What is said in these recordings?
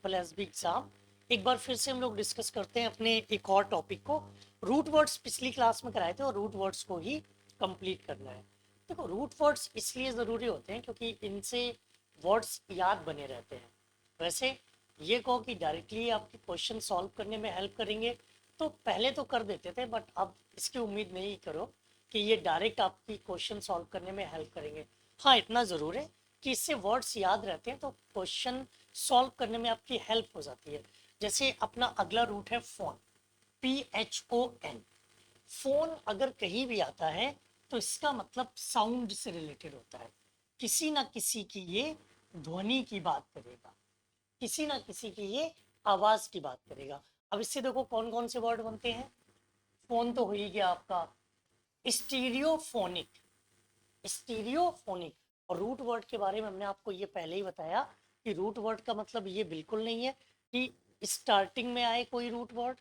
Triple SB exam. एक बार फिर से हम लोग डिस्कस करते हैं अपने एक और टॉपिक को। रूट वर्ड्स पिछली क्लास में कराए थे और रूट वर्ड्स को ही कंप्लीट करना है। देखो, रूट वर्ड्स इसलिए ज़रूरी होते हैं क्योंकि इनसे वर्ड्स याद बने रहते हैं। वैसे ये कहो कि डायरेक्टली आपके क्वेश्चन सॉल्व करने में हेल्प करेंगे तो पहले तो कर देते थे, बट अब इसकी उम्मीद नहीं करो कि ये डायरेक्ट आपकी क्वेश्चन सॉल्व करने में हेल्प करेंगे। हाँ, इतना ज़रूर है कि इससे वर्ड्स याद रहते हैं तो क्वेश्चन सॉल्व करने में आपकी हेल्प हो जाती है। जैसे अपना अगला रूट है फोन, PHON। फोन अगर कहीं भी आता है तो इसका मतलब साउंड से रिलेटेड होता है। किसी ना किसी की ये ध्वनि की बात करेगा, किसी ना किसी की ये आवाज की बात करेगा। अब इससे देखो कौन कौन से वर्ड बनते हैं। फोन तो हो ही गया आपका। Stereophonic, stereophonic. और रूट वर्ड के बारे में हमने आपको ये पहले ही बताया कि रूट वर्ड का मतलब ये बिल्कुल नहीं है कि स्टार्टिंग में आए कोई रूट वर्ड,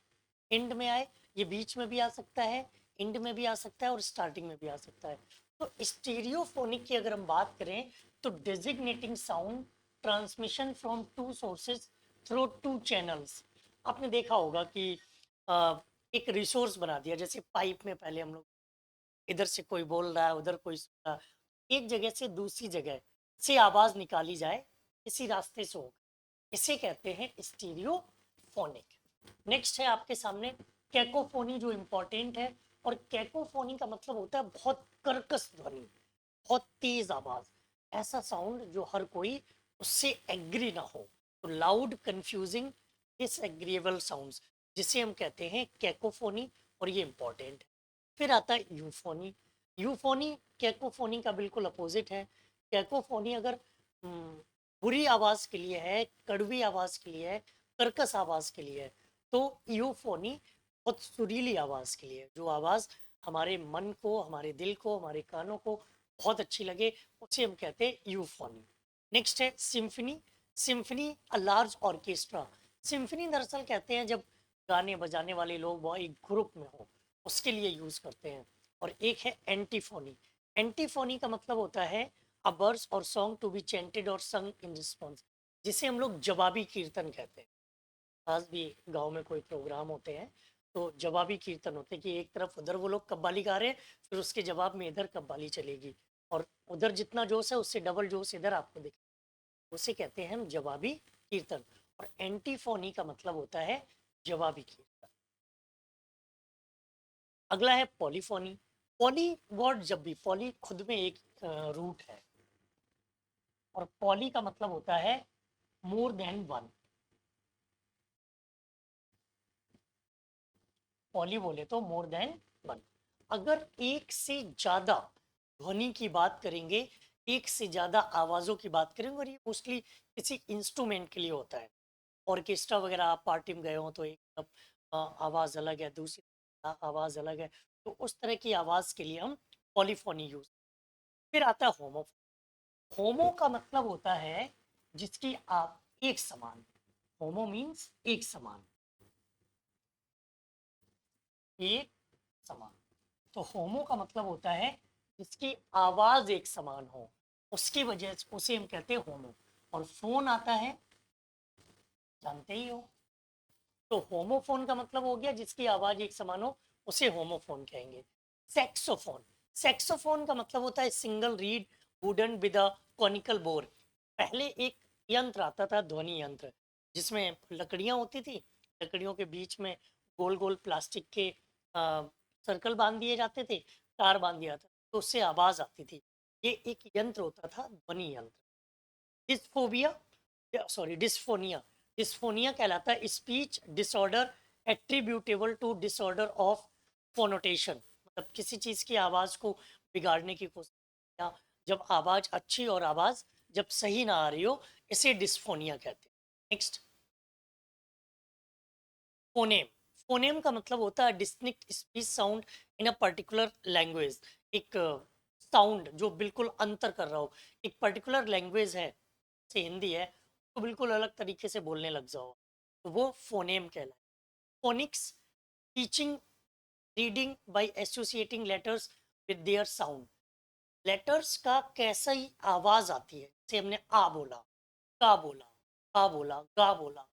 एंड में आए। ये बीच में भी आ सकता है, एंड में भी आ सकता है और स्टार्टिंग में भी आ सकता है। तो स्टीरियोफोनिक की अगर हम बात करें तो designating sound transmission from two sources through two channels. आपने देखा होगा कि एक रिसोर्स बना दिया, जैसे पाइप में पहले हम लोग इधर से कोई बोल रहा है, उधर कोई सुन रहा है, एक जगह से दूसरी जगह से आवाज निकाली जाए इसी रास्ते से हो, इसे कहते हैं स्टीरियोफोनिक। नेक्स्ट है आपके सामने कैकोफोनी, जो इम्पोर्टेंट है। और कैकोफोनी का मतलब होता है बहुत कर्कश ध्वनि, बहुत तेज आवाज, ऐसा साउंड जो हर कोई उससे एग्री ना हो। तो लाउड कंफ्यूजिंग डिसएग्रीएबल साउंड्स, जिसे हम कहते हैं कैकोफोनी, और ये इंपॉर्टेंट है। फिर आता है यूफोनी। यूफोनी कैकोफोनी का बिल्कुल अपोजिट है। कैकोफोनी अगर बुरी आवाज के लिए है, कड़वी आवाज के लिए है, कर्कश आवाज के लिए है, तो यूफोनी बहुत सुरीली आवाज के लिए है, जो आवाज हमारे मन को, हमारे दिल को, हमारे कानों को बहुत अच्छी लगे, उसे हम कहते हैं यूफोनी। नेक्स्ट है symphony. Symphony a large orchestra. Symphony दरअसल कहते हैं जब गाने बजाने वाले लोग वो एक ग्रुप में हो, उसके लिए यूज करते हैं। और एक है एंटीफोनी। एंटीफोनी का मतलब होता है अ वर्स और सॉन्ग टू बी चेंटेड और संग इन रिस्पॉन्स, जिसे हम लोग जवाबी कीर्तन कहते हैं। आज भी गांव में कोई प्रोग्राम होते हैं तो जवाबी कीर्तन होते हैं कि एक तरफ उधर वो लोग कव्वाली गा रहे हैं, फिर उसके जवाब में इधर कव्वाली चलेगी, और उधर जितना जोश है उससे डबल जोश इधर आपको दिखे, उसे कहते हैं हम जवाबी कीर्तन। और एंटीफोनी का मतलब होता है जवाबी कीर्तन। अगला है पॉलीफोनी। पॉली वर्ड, जब भी पॉली खुद में एक रूट है, और पॉली का मतलब होता है मोर देन वन। पॉली बोले तो मोर देन वन। अगर एक से ज्यादा ध्वनि की बात करेंगे, एक से ज्यादा आवाजों की बात करेंगे, और ये मोस्टली किसी इंस्ट्रूमेंट के लिए होता है। ऑर्केस्ट्रा वगैरह आप पार्टी में गए हो तो एक तरफ आवाज अलग है, दूसरी आवाज अलग है, तो उस तरह की आवाज के लिए हम पॉलीफोनी यूज। फिर आता है होमो। होमो का मतलब होता है जिसकी आप एक समान। होमो मीन्स एक समान, एक समान। तो होमो का मतलब होता है जिसकी आवाज एक समान हो, उसकी वजह से उसे हम कहते हैं होमो। और फोन आता है, जानते ही हो, तो होमोफोन का मतलब हो गया जिसकी आवाज एक समान हो, उसे होमोफोन कहेंगे। सेक्सोफोन। सेक्सोफोन का मतलब होता है single read wooden with a conical bore. पहले एक यंत्र आता था, ध्वनि यंत्र, जिसमें लकड़ियां होती थी, लकड़ियों के बीच में गोल गोल प्लास्टिक के सर्कल बांध दिए जाते थे, तार बांध दिया था, तो उससे आवाज आती थी। ये एक यंत्र होता था, ध्वनि यंत्र। डिस्फोबिया, सॉरी डिस्फोनिया। डिस्फोनिया कहलाता है speech disorder attributable to disorder of phonation. मतलब किसी चीज की आवाज को बिगाड़ने की कोशिश, या जब आवाज अच्छी और आवाज जब सही ना आ रही हो, इसे डिस्फोनिया कहते हैं। Next, phoneme. फोनेम का मतलब होता है distinct speech sound in a particular language. एक साउंड जो बिल्कुल अंतर कर रहा हो, एक पर्टिकुलर लैंग्वेज है, से हिंदी है, तो बिल्कुल अलग तरीके से बोलने लग जाओ, तो वो फोनेम कहलाए। Phoenix, teaching reading by associating letters with their sound. Letters का कैसा ही आवाज आती है, जैसे हमने आ बोला, का बोला, का बोला, गा बोला,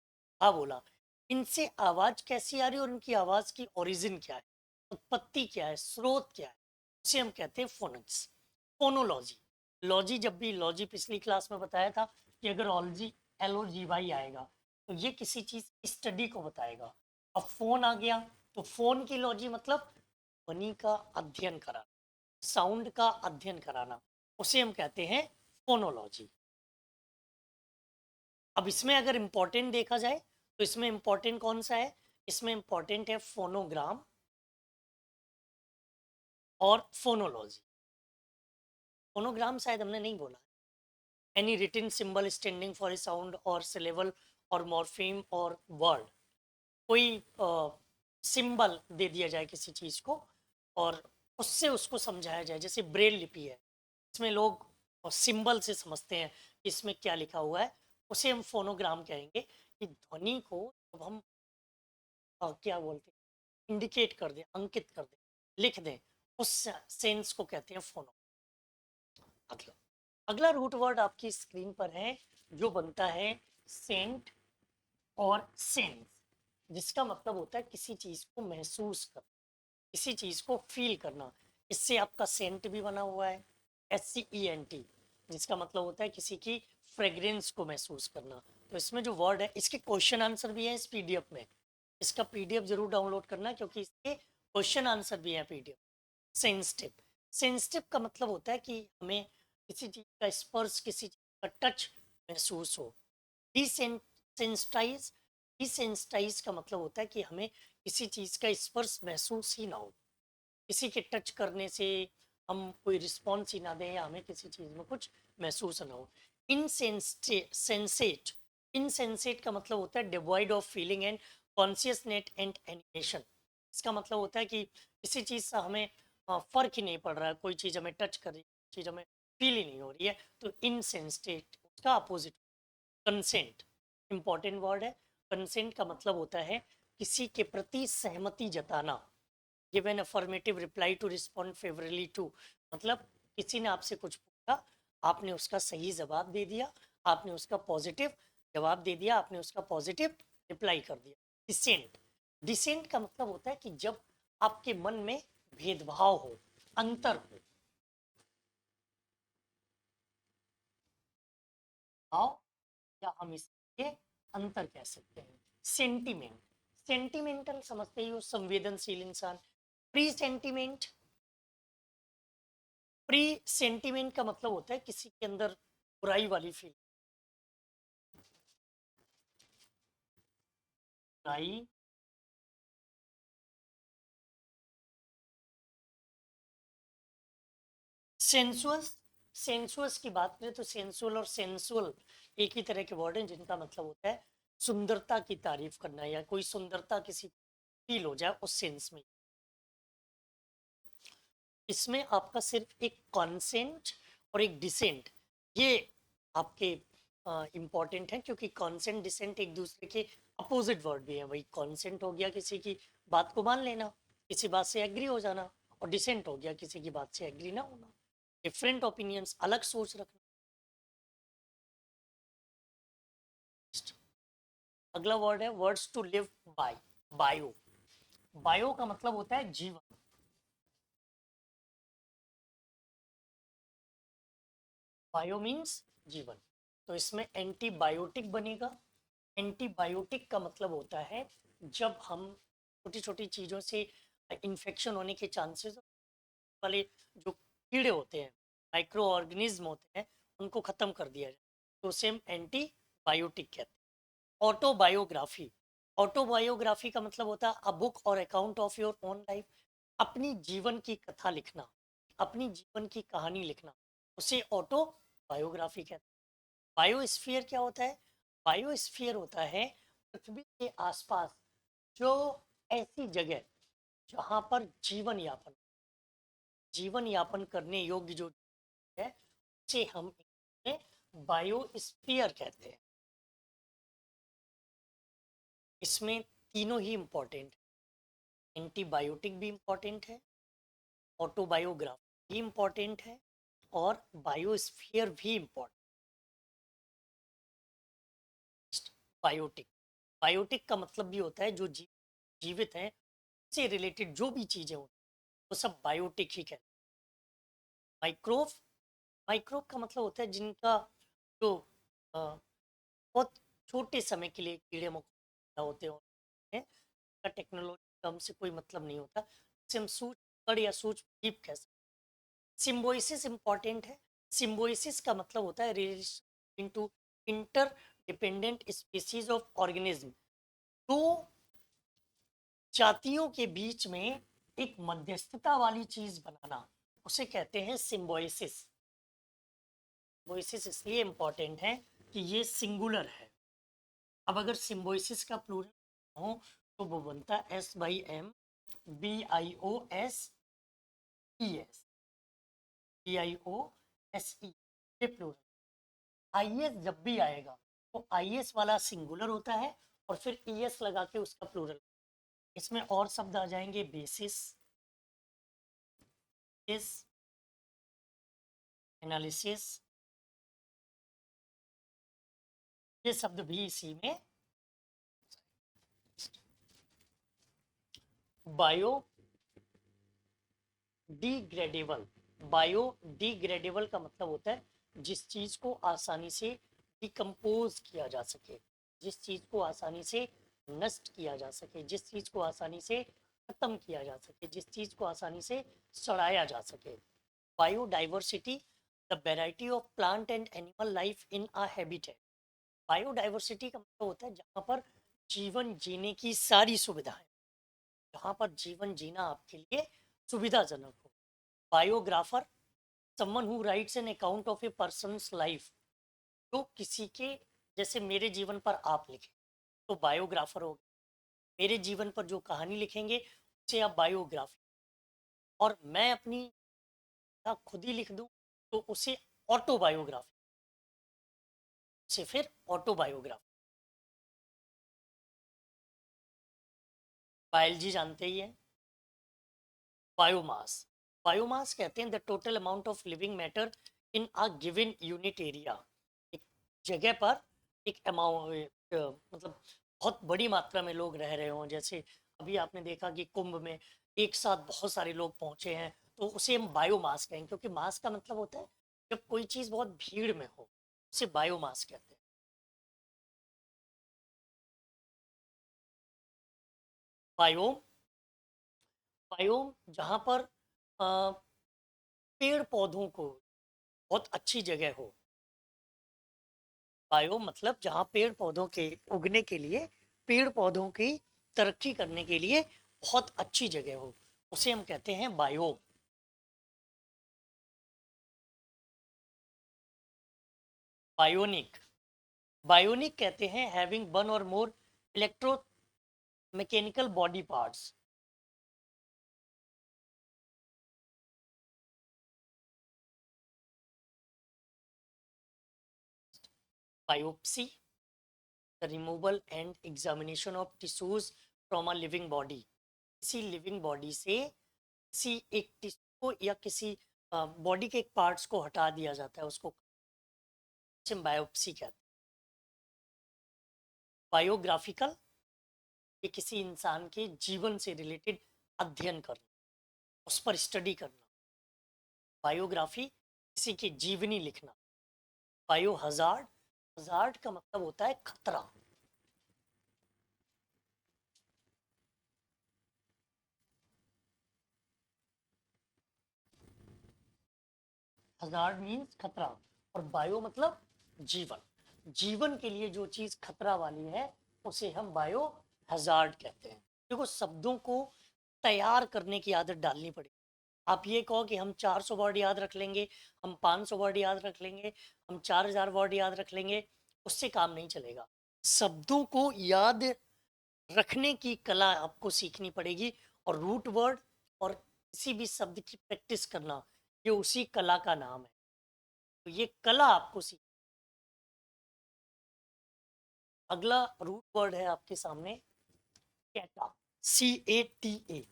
हाँ बोला। इनसे आवाज कैसी आ रही है और इनकी आवाज की ओरिजिन क्या है, उत्पत्ति क्या है, स्रोत क्या है, उसे हम कहते हैं फोनिक्स, फोनोलॉजी। लॉजी, जब भी लॉजी पिछली क्लास में बताया था कि अगर ऑलजी LOGY आएगा तो ये किसी चीज स्टडी को बताएगा। अब फोन आ गया तो फोन की लॉजी मतलब ध्वनि का अध्ययन कराना, साउंड का अध्ययन कराना, उसे हम कहते हैं फोनोलॉजी। अब इसमें अगर इम्पोर्टेंट देखा जाए तो इसमें इम्पोर्टेंट कौन सा है, इसमें इम्पोर्टेंट है फोनोग्राम और फोनोलॉजी। फोनोग्राम शायद हमने नहीं बोला। Any written symbol standing for a sound और सिलेबल और मॉर्फीम और वर्ड, कोई सिंबल दे दिया जाए किसी चीज को और उससे उसको समझाया जाए, जैसे ब्रेल लिपि है, इसमें लोग सिंबल से समझते हैं कि इसमें क्या लिखा हुआ है, उसे हम फोनोग्राम कहेंगे। कि ध्वनि को जब हम क्या बोलते हैं, इंडिकेट कर दें, अंकित कर दें, लिख दें, उस सेंस को कहते हैं फोनो। अगला अगला रूट वर्ड आपकी स्क्रीन पर है, जो बनता है सेंट और सेंस, जिसका मतलब होता है किसी चीज को महसूस कर, किसी चीज को फील करना। इससे आपका सेंट भी बना हुआ है, SCENT, जिसका मतलब होता है किसी की फ्रेग्रेंस को महसूस करना। तो इसमें जो वर्ड है, इसके क्वेश्चन आंसर भी है इस PDF में, इसका PDF जरूर डाउनलोड करना क्योंकि इसके क्वेश्चन आंसर भी है PDF। सेंसिटिव, सेंसिटिव का मतलब होता है कि हमें किसी चीज का स्पर्श, किसी चीज का टच महसूस हो। डिसेंसिटाइज, डिसेंसिटाइज का मतलब होता है कि हमें किसी चीज का स्पर्श महसूस ही ना हो, किसी के टच करने से हम कोई रिस्पॉन्स ही ना दें या हमें किसी चीज में कुछ महसूस ना हो। इनसेंसेट, इनसेंसेट का मतलब होता है devoid of feeling and consciousness and animation. इसका मतलब होता है कि किसी चीज से हमें फर्क ही नहीं पड़ रहा है, कोई चीज हमें टच कर रही है, चीज हमें फील ही नहीं हो रही है, तो इनसेंसेट उसका अपोजिट। कंसेंट, इंपॉर्टेंट वर्ड है। कंसेंट का मतलब होता है किसी के प्रति सहमति जताना, give an affirmative reply to respond favourably to, मतलब किसी ने आपसे कुछ पूछा, आपने उसका सही जवाब दे दिया, आपने उसका पॉजिटिव जवाब दे दिया, आपने उसका पॉजिटिव रिप्लाई कर दिया। डिसेंट, डिसेंट का मतलब होता है कि जब आपके मन में भेदभाव हो, अंतर हो, भाव, या हम इसके अंतर कह सकते हैं। सेंटिमेंट, सेंटिमेंटल समझते ही हो, संवेदनशील इंसान। प्री सेंटिमेंट, प्री सेंटिमेंट का मतलब होता है किसी के अंदर बुराई वाली फील, बुराई, सेंसुअस, सेंसुअस की बात करें तो सेंसुअल और सेंसुअल एक ही तरह के वर्ड हैं जिनका मतलब होता है सुंदरता की तारीफ करना या कोई सुंदरता किसी फील हो जाए उस सेंस में। इसमें आपका सिर्फ एक कॉन्सेंट और एक डिसेंट, ये आपके इम्पॉर्टेंट है, क्योंकि कॉन्सेंट डिसेंट एक दूसरे के अपोजिट वर्ड भी है। वही कॉन्सेंट हो गया किसी की बात को मान लेना, किसी बात से एग्री हो जाना, और डिसेंट हो गया किसी की बात से एग्री ना होना, डिफरेंट ओपिनियंस, अलग सोच रखना। अगला वर्ड है words to live by, bio. Bio का मतलब होता है जीवन, बायो मीन्स जीवन, तो इसमें एंटीबायोटिक बनेगा। एंटीबायोटिक का मतलब होता है जब हम छोटी छोटी चीज़ों से इन्फेक्शन होने के चांसेस वाले जो कीड़े होते हैं, माइक्रो ऑर्गेनिज्म होते हैं, उनको ख़त्म कर दिया जाए, तो उसे हम एंटीबायोटिक कहते हैं। ऑटोबायोग्राफी, ऑटोबायोग्राफी का मतलब होता है अ बुक और account of your own life, अपनी जीवन की कथा लिखना, अपनी जीवन की कहानी लिखना, उसे ऑटो बायोग्राफी कहते हैं। बायोस्फीयर क्या होता है, बायोस्फीयर होता है पृथ्वी के आसपास जो ऐसी जगह जहां पर जीवन यापन, जीवन यापन करने योग्य जो है, उसे हम बायोस्फीयर कहते हैं। इसमें तीनों ही इंपॉर्टेंट, एंटीबायोटिक भी इंपॉर्टेंट है, ऑटोबायोग्राफी भी इंपॉर्टेंट है, और बायोस्फीयर भी इंपॉर्टेंट। बायोटिक, बायोटिक का मतलब भी होता है जो जीवित है से रिलेटेड जो भी चीजें होती हैं वो सब बायोटिक ही कहते हैं। माइक्रोव माइक्रोब का मतलब होता है जिनका जो बहुत छोटे समय के लिए कीड़े मकोड़े होते हैं का टेक्नोलॉजी टर्म से कोई मतलब नहीं होता, जिसे हम सूक्ष्म कण या सूक्ष्म जीव कह सकते हैं। सिम्बोइसिस इंपॉर्टेंट है। सिम्बोइसिस का मतलब होता है relation into inter dependent species of organism. दो जातियों के बीच में एक मध्यस्थता वाली चीज बनाना, उसे कहते हैं सिम्बोइसिस। सिम्बोइसिस इसलिए इंपॉर्टेंट है कि ये सिंगुलर है। अब अगर सिम्बोइसिस का प्लूरल हो तो वो बनता है SYMBIOSES, BIOSE, ये प्लूरल। IS जब भी आएगा तो IS वाला सिंगुलर होता है और फिर ES लगा के उसका प्लूरल। इसमें और शब्द आ जाएंगे बेसिस, इस एनालिसिस, ये शब्द भी इसी में। बायो डिग्रेडेबल, बायो डिग्रेडेबल का मतलब होता है जिस चीज को आसानी से डिकम्पोज किया जा सके, जिस चीज को आसानी से नष्ट किया जा सके, जिस चीज को आसानी से खत्म किया जा सके, जिस चीज को आसानी से सड़ाया जा सके। Biodiversity, the variety of plant and animal life in a habitat. Biodiversity का मतलब होता है जहाँ पर जीवन जीने की सारी सुविधाएं, जहाँ पर जीवन जीना आपके लिए सुविधाजनक हो। Biographer, someone who rights an account of A persons life, जो किसी के, जैसे मेरे जीवन पर आप लिखें तो बायोग्राफर हो। मेरे जीवन पर जो कहानी लिखेंगे उसे आप बायोग्राफी, और मैं अपनी खुद ही लिख दूं तो उसे ऑटोबायोग्राफी, से फिर ऑटोबायोग्राफी। बायोलॉजी जानते ही है। बायोमास, बायोमास कहते हैं the total amount of living matter in a given unit area. एक जगह पर एक अमाउंट, मतलब बहुत बड़ी मात्रा में लोग रह रहे हों, जैसे अभी आपने देखा कि कुंभ में एक साथ बहुत सारे लोग पहुंचे हैं तो उसे हम बायोमास कहेंगे, क्योंकि मास का मतलब होता है जब कोई चीज़ बहुत भीड़ में हो, उसे बायोमास कहते हैं। बायोम, बायोम जहाँ पर पेड़ पौधों को बहुत अच्छी जगह हो। बायो मतलब जहाँ पेड़ पौधों के उगने के लिए, पेड़ पौधों की तरक्की करने के लिए बहुत अच्छी जगह हो, उसे हम कहते हैं बायो। बायोनिक, बायोनिक कहते हैं हैविंग वन और मोर electro mechanical body parts. Biopsy, the removal and examination of tissues from a living body. किसी लिविंग बॉडी से किसी एक टिश्यू को या किसी बॉडी के एक पार्ट्स को हटा दिया जाता है, उसको बायोप्सी कहते हैं। बायोग्राफिकल, ये किसी इंसान के जीवन से रिलेटेड अध्ययन करना, उस पर स्टडी करना। बायोग्राफी, किसी की जीवनी लिखना। बायो हजार्ड, हजार्ड का मतलब होता है खतरा। हजार्ड मीन्स खतरा, और बायो मतलब जीवन, जीवन के लिए जो चीज खतरा वाली है उसे हम बायो हजार्ड कहते हैं। देखो शब्दों को तैयार करने की आदत डालनी पड़ेगी। आप ये कहो कि हम 400 वर्ड याद रख लेंगे, हम 500 वर्ड याद रख लेंगे, हम 4000 वर्ड याद रख लेंगे, उससे काम नहीं चलेगा। शब्दों को याद रखने की कला आपको सीखनी पड़ेगी, और रूट वर्ड और किसी भी शब्द की प्रैक्टिस करना, ये उसी कला का नाम है। तो ये कला आपको सीख। अगला रूट वर्ड है आपके सामने कैटा, CATA,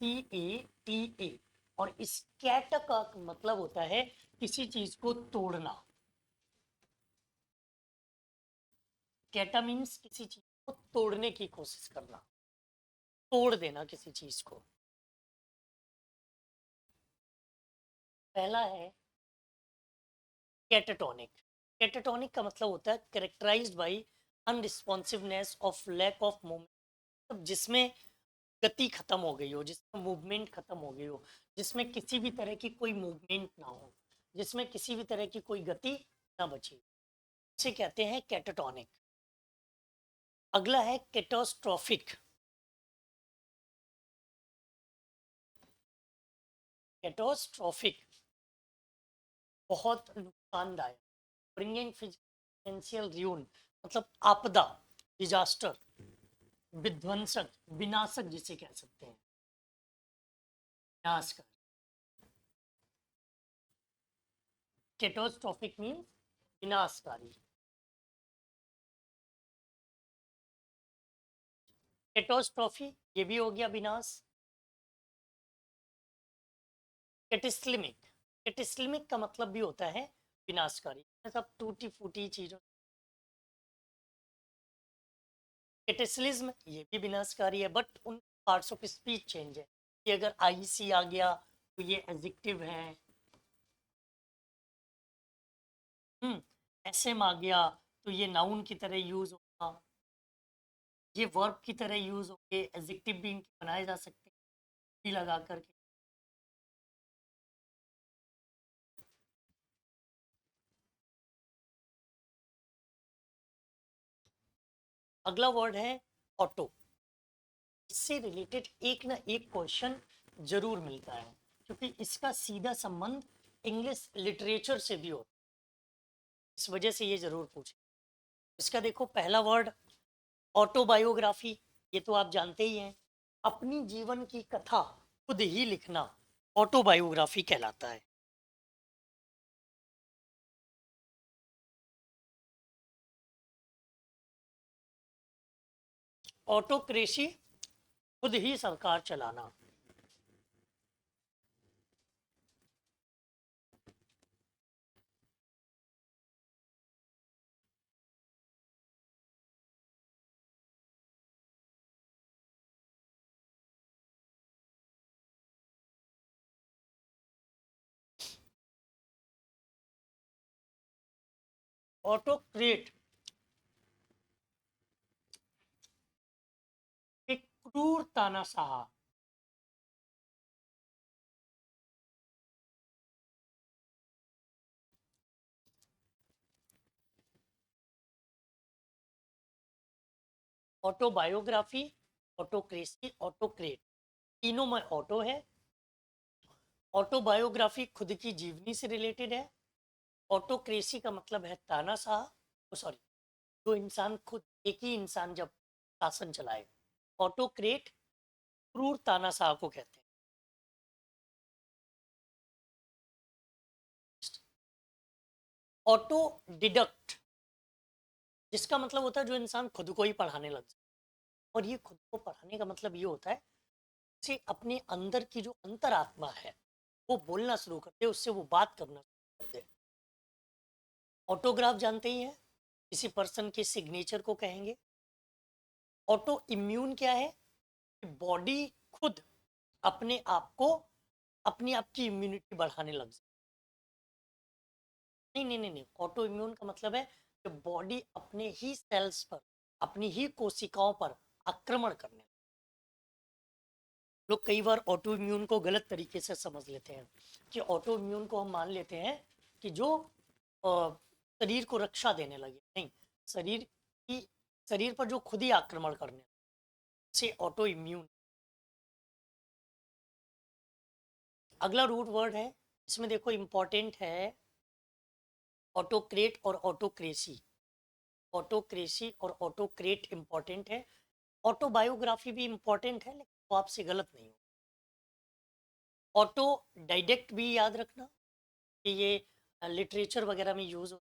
CATA। और इस कैट का मतलब होता है किसी चीज को तोड़ना। कैटा मीन्स किसी चीज को तोड़ने की कोशिश करना, तोड़ देना किसी चीज को। पहला है कैटाटोनिक। कैटाटोनिक का मतलब होता है characterised by unresponsiveness of lack of movement, मतलब जिसमें गति खत्म हो गई हो, जिसमें मूवमेंट खत्म हो गई हो, जिसमें किसी भी तरह की कोई मूवमेंट ना हो, जिसमें किसी भी तरह की कोई गति ना बची, इसे कहते हैं कैटाटोनिक। अगला है कैटास्ट्रोफिक। कैटास्ट्रोफिक बहुत नुकसानदायक, ब्रिंगिंग फिजिकल ruin, मतलब आपदा, डिजास्टर, विध्वंसक, विनाशक जिसे कह सकते हैं, विनाश का। कैटास्ट्रोफिक मीन विनाशकारी। कैटास्ट्रॉफी ये भी हो गया विनाश। कैटिस्लिमिक, कैटिस्लिमिक का मतलब भी होता है विनाशकारी, सब टूटी फूटी चीजों। कैटिस्लिज्म ये भी विनाशकारी है, बट उन पार्ट्स ऑफ स्पीच चेंज है कि अगर आईसी आ गया तो ये एडजेक्टिव है, एसएम आ गया तो ये नाउन की तरह यूज होगा, ये वर्ब की तरह यूज होंगे, एडजेक्टिव भी इनके बनाए जा सकते हैं भी लगा करके। अगला वर्ड है ऑटो। इससे रिलेटेड एक ना एक क्वेश्चन जरूर मिलता है, क्योंकि इसका सीधा संबंध इंग्लिश लिटरेचर से भी होता है, इस वजह से ये जरूर पूछे। इसका देखो पहला वर्ड ऑटोबायोग्राफी, ये तो आप जानते ही हैं, अपनी जीवन की कथा खुद ही लिखना ऑटोबायोग्राफी कहलाता है। ऑटोक्रेसी खुद ही सरकार चलाना। ऑटोक्रेट एक क्रूर तानाशाह। ऑटोबायोग्राफी, ऑटोक्रेसी, ऑटोक्रेट, तीनों में ऑटो है। ऑटोबायोग्राफी खुद की जीवनी से रिलेटेड है। ऑटोक्रेसी का मतलब है तानाशाह, सॉरी, जो इंसान खुद, एक ही इंसान जब शासन चलाए। ऑटोक्रेट क्रूर तानाशाह को कहते हैं। ऑटो डिडक्ट, जिसका मतलब होता है जो इंसान खुद को ही पढ़ाने लग जाए, और ये खुद को पढ़ाने का मतलब ये होता है कि अपने अंदर की जो अंतरात्मा है वो बोलना शुरू कर दे, उससे वो बात करना शुरू कर दे। ऑटोग्राफ जानते ही हैं, किसी पर्सन के सिग्नेचर को कहेंगे। ऑटो इम्यून क्या है, बॉडी खुद अपने आप को, अपनी आपकी इम्यूनिटी बढ़ाने लग जाए। नहीं नहीं नहीं नहीं, ऑटो इम्यून का मतलब है कि बॉडी अपने ही सेल्स पर, अपनी ही कोशिकाओं पर आक्रमण करने। लोग कई बार ऑटो इम्यून को गलत तरीके से समझ लेते हैं कि ऑटो इम्यून को हम मान लेते हैं कि जो शरीर को रक्षा देने लगे, नहीं, शरीर की, शरीर पर जो खुद ही आक्रमण करने से ऑटो इम्यून। अगला रूट वर्ड है, इसमें देखो इंपॉर्टेंट है ऑटोक्रेट और ऑटोक्रेसी। ऑटोक्रेसी और ऑटोक्रेट इंपॉर्टेंट है। ऑटोबायोग्राफी भी इंपॉर्टेंट है, लेकिन वो आपसे गलत नहीं हो। ऑटो डाइडेक्ट भी याद रखना कि ये लिटरेचर वगैरह में यूज हो।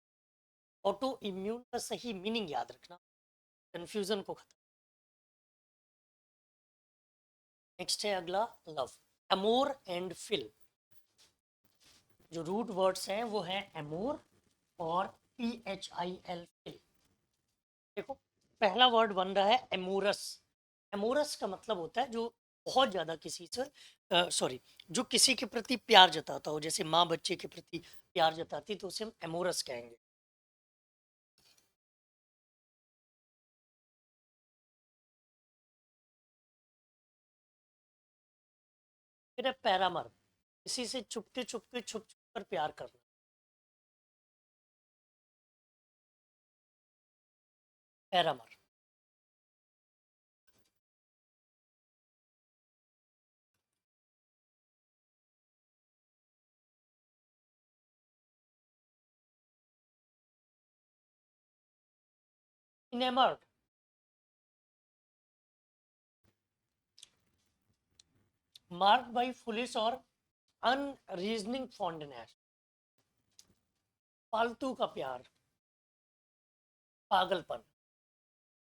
ऑटो इम्यून का सही मीनिंग याद रखना, कंफ्यूजन को खत्म। नेक्स्ट है अगला लव, अमोर एंड फिल। जो रूट वर्ड्स हैं वो हैं अमोर और PHIL, फिल। देखो पहला वर्ड बन रहा है एमोरस। एमोरस का मतलब होता है जो बहुत ज्यादा किसी से सॉरी जो किसी के प्रति प्यार जताता हो, जैसे माँ बच्चे के प्रति प्यार जताती तो उसे हम एमोरस कहेंगे। फिर है पैरामर, किसी से चुपके चुपके छुप छुप कर प्यार करना। पैरामर। इनेमर्ड, मार्क्ड बाई फुलिश और अनरीजनिंग फॉन्डनेस, फालतू का प्यार, पागलपन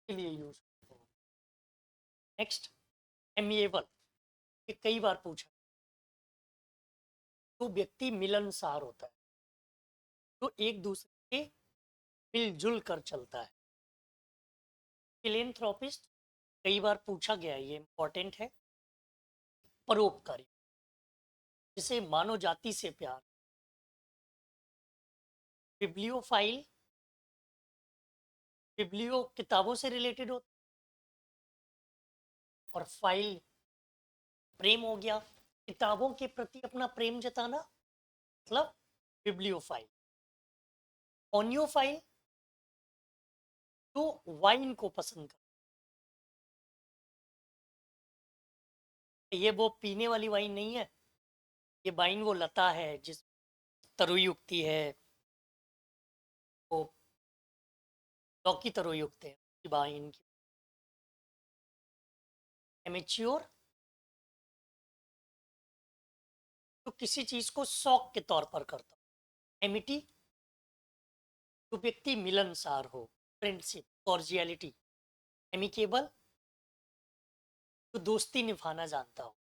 के लिए यूज। नेक्स्ट, एमिएबल, ये कई बार पूछा। तो व्यक्ति मिलनसार होता है, जो एक दूसरे के मिलजुल कर चलता है। फिलेंथ्रोपिस्ट, कई बार पूछा गया है, ये इंपॉर्टेंट है। परोपकारी, जिसे मानव जाति से प्यार। बिब्लियोफाइल, बिब्लियो किताबों से रिलेटेड होता है, और फाइल प्रेम हो गया, किताबों के प्रति अपना प्रेम जताना, मतलब बिब्लियोफाइल। ओनियोफाइल, तो वाइन को पसंद कर, ये वो पीने वाली वाइन नहीं है, ये वाइन वो लता है जिस तरुई उगती है, वो लौकी तरुई उगते हैं की वाइन की। एमेच्योर, तो किसी चीज को शौक के तौर पर करता। एमिटी, तो व्यक्ति मिलनसार हो, फ्रेंडशिप, कॉर्जियलिटी। एमिकेबल, तो दोस्ती निभाना जानता हो।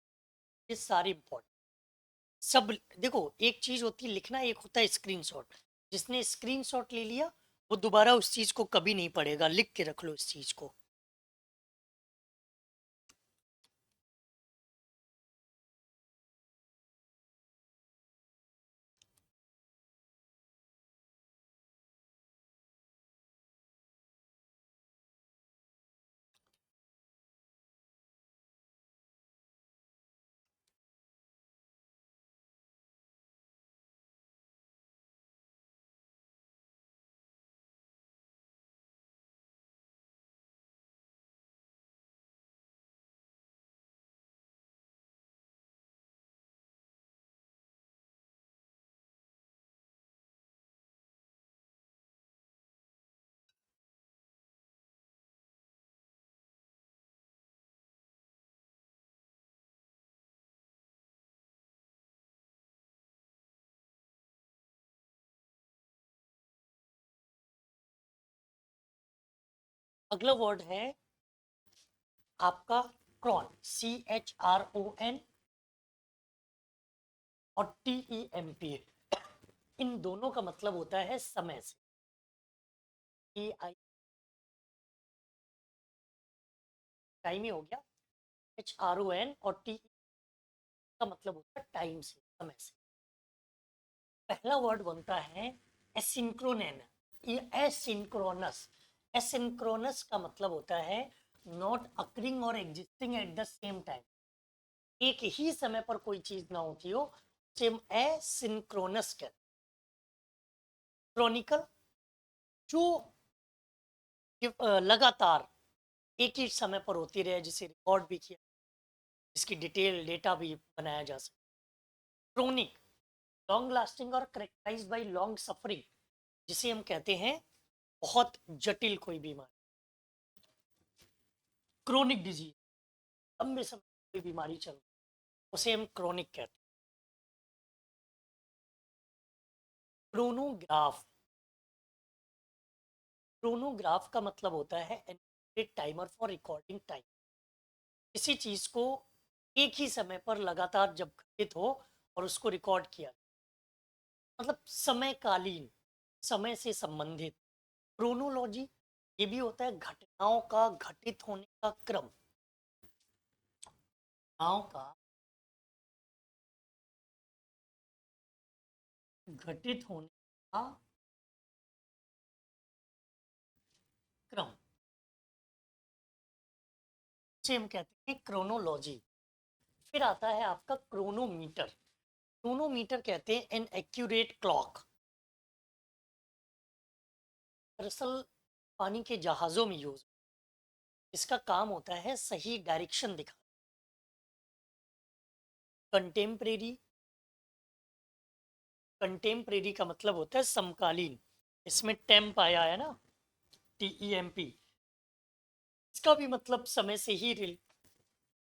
ये सारे इंपॉर्टेंट सब। देखो एक चीज होती है लिखना, एक होता है स्क्रीनशॉट। जिसने स्क्रीनशॉट ले लिया वो दोबारा उस चीज को कभी नहीं पढ़ेगा, लिख के रख लो इस चीज को। अगला वर्ड है आपका क्रॉन, CHRON और TEMP। इन दोनों का मतलब होता है समय से। टाइम ही हो गया। HRON और टी का मतलब होता है टाइम से, समय से। पहला वर्ड बनता है एसिंक्रोनस। ये एसिंक्रोनस, एसिंक्रोनस का मतलब होता है नॉट अकरिंग और existing at the same time. एक ही समय पर कोई चीज ना होती हो, सेम एसिंक्रोनस कहते। क्रॉनिकल, जो लगातार एक ही समय पर होती रहे, जिसे रिकॉर्ड भी किया, इसकी डिटेल डेटा भी बनाया जा सकता। क्रोनिक, लॉन्ग लास्टिंग और करेक्टराइज बाई लॉन्ग सफरिंग, जिसे हम कहते हैं बहुत जटिल कोई बीमारी। क्रोनिक डिजीज, लंबे समय कोई बीमारी चल, उसे हम क्रोनिक कहते हैं। क्रोनोग्राफ, क्रोनोग्राफ का मतलब होता है टाइमर फॉर रिकॉर्डिंग टाइम। किसी चीज को एक ही समय पर लगातार जब घटित हो और उसको रिकॉर्ड किया, मतलब समयकालीन, समय से संबंधित। क्रोनोलॉजी, ये भी होता है घटनाओं का घटित होने का क्रम, घटनाओं का घटित होने का क्रम से हम कहते हैं क्रोनोलॉजी। फिर आता है आपका क्रोनोमीटर। क्रोनोमीटर कहते हैं एन एक्यूरेट क्लॉक। दरअसल पानी के जहाजों में यूज, इसका काम होता है सही डायरेक्शन दिखा। कंटेम्परेरी, कंटेम्परेरी का मतलब होता है समकालीन, इसमें टेम्प आया है ना, TEMP, इसका भी मतलब समय से ही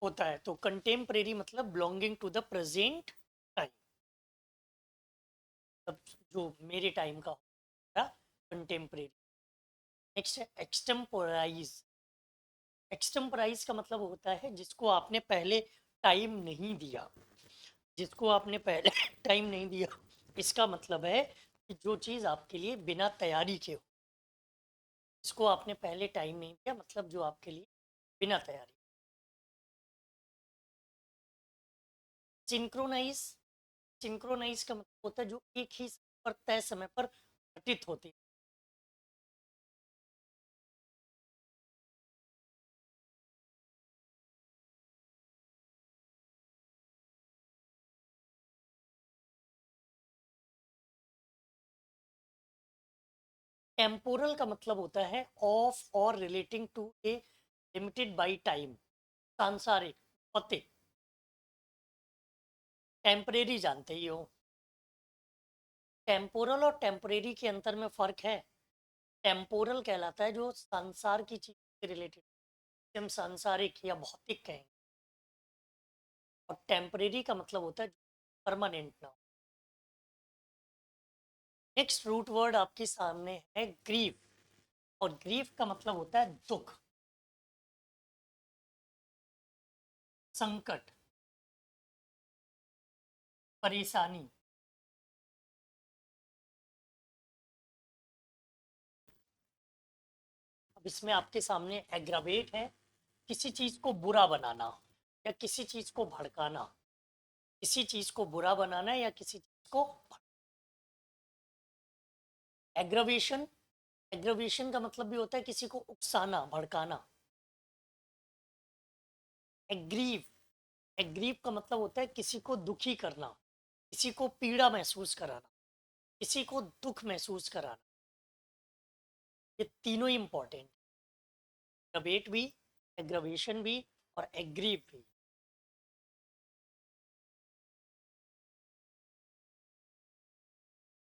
होता है। तो कंटेम्परेरी मतलब belonging to the present time, मतलब जो मेरे टाइम का होता है कंटेम्परेरी। नेक्स्ट है एक्सटेम्पोराइज। एक्सटेम्पोराइज का मतलब होता है जिसको आपने पहले टाइम नहीं दिया, जिसको आपने पहले टाइम नहीं दिया। इसका मतलब है कि जो चीज़ आपके लिए बिना तैयारी के हो, इसको आपने पहले टाइम नहीं दिया, मतलब जो आपके लिए बिना तैयारी। सिंक्रोनाइज, सिंक्रोनाइज का मतलब होता है जो एक ही पर तय समय पर घटित होती है। टेम्पोरल का मतलब होता है ऑफ और relating to a limited by time, सांसारिक, भौतिक। टेम्परेरी जानते ही हो। टेम्पोरल और टेम्परेरी के अंतर में फर्क है। टेम्पोरल कहलाता है जो संसार की चीज से रिलेटेड, हम सांसारिक या भौतिक कहेंगे। और टेम्परेरी का मतलब होता है परमानेंट ना हो। नेक्स्ट रूट वर्ड आपके सामने है ग्रीफ। और ग्रीफ का मतलब होता है दुख, संकट, परेशानी। अब इसमें आपके सामने एग्रावेट है, किसी चीज को बुरा बनाना या किसी चीज को भड़काना, किसी चीज को बुरा बनाना या किसी चीज को। एग्रावेशन, एग्रावेशन का मतलब भी होता है किसी को उकसाना, भड़काना। एग्रीव, एग्रीव का मतलब होता है किसी को दुखी करना, किसी को पीड़ा महसूस कराना, किसी को दुख महसूस कराना। ये तीनों ही इंपॉर्टेंट, एग्रावेट भी, एग्रावेशन भी और एग्रीव भी।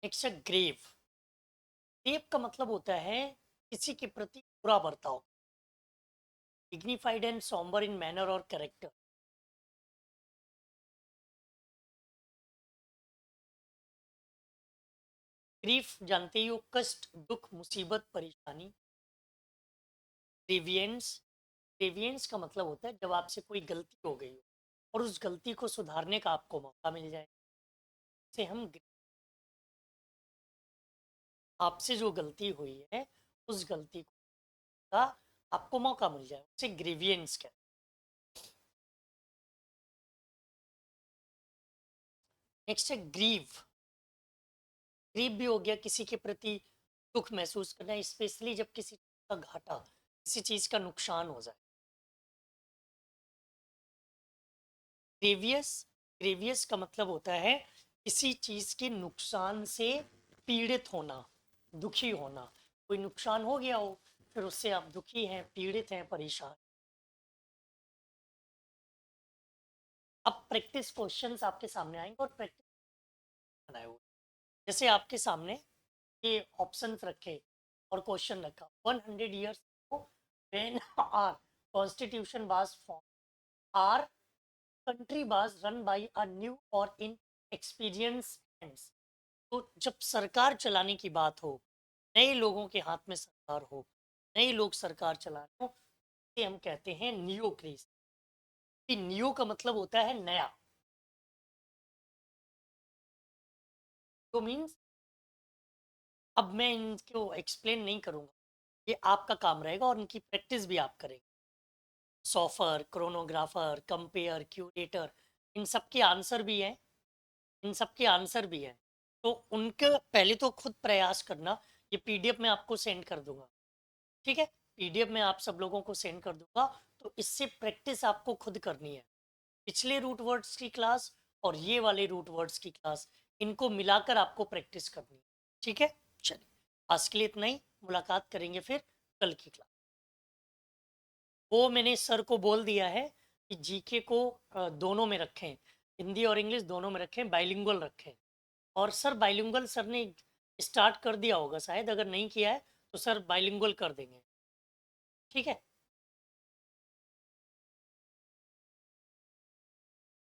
नेक्स्ट है ग्रेव। ग्रेव का मतलब होता है किसी के प्रति बुरा बर्ताव, dignified and sombre in manner और कैरेक्टर। ग्रीफ जानते ही हो, कष्ट, दुख, मुसीबत, परेशानी। ग्रेवियंस, ग्रेवियंस का मतलब होता है जब आपसे कोई गलती हो गई हो और उस गलती को सुधारने का आपको मौका मिल जाए, से हम, आपसे जो गलती हुई है उस गलती का आपको मौका मिल जाए, उसे ग्रेवियंस कहते हैं। नेक्स्ट है ग्रीव। ग्रीव भी हो गया किसी के प्रति दुख महसूस करना, स्पेशली जब किसी का घाटा, किसी चीज का नुकसान हो जाए। ग्रेवियस, ग्रेवियस का मतलब होता है किसी चीज के नुकसान से पीड़ित होना, दुखी होना। कोई नुकसान हो गया हो, फिर उससे आप दुखी हैं, पीड़ित हैं, परेशान। अब प्रैक्टिस क्वेश्चंस आपके सामने आएंगे और प्रैक्टिस बनाए हुए, जैसे आपके सामने ये ऑप्शंस रखे और क्वेश्चन रखा, 100 years ago when our constitution was formed, our country was run by a new or inexperienced hands। तो जब सरकार चलाने की बात हो, नए लोगों के हाथ में सरकार हो, नए लोग सरकार चला रहे हो, ये हम कहते हैं नियोक्रेसी। नियो का मतलब होता है नया, तो मीन्स, अब मैं इनको एक्सप्लेन नहीं करूंगा, ये आपका काम रहेगा और इनकी प्रैक्टिस भी आप करेंगे। सॉफर, क्रोनोग्राफर, कंपेयर, क्यूरेटर, इन सब के आंसर भी हैं, इन सब के आंसर भी हैं। तो उनके पहले तो खुद प्रयास करना। ये पीडीएफ में आपको सेंड कर दूंगा, ठीक है? पीडीएफ में आप सब लोगों को सेंड कर दूंगा। तो इससे प्रैक्टिस आपको खुद करनी है। पिछले रूट वर्ड्स की क्लास और ये वाले रूट वर्ड्स की क्लास, इनको मिलाकर आपको प्रैक्टिस करनी है, ठीक है? चलिए, आज के लिए इतना ही। मुलाकात करेंगे फिर कल की क्लास। वो मैंने सर को बोल दिया है कि जीके को दोनों में रखें, हिंदी और इंग्लिश दोनों में रखें, बाइलिंगुअल रखें। और सर बाइलिंगुअल सर ने स्टार्ट कर दिया होगा शायद, अगर नहीं किया है तो सर बाइलिंगुअल कर देंगे, ठीक है?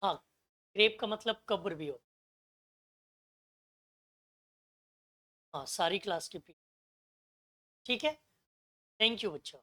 हाँ, ग्रेप का मतलब कब्र भी हो। हाँ, सारी क्लास की ठीक है। थैंक यू बच्चों।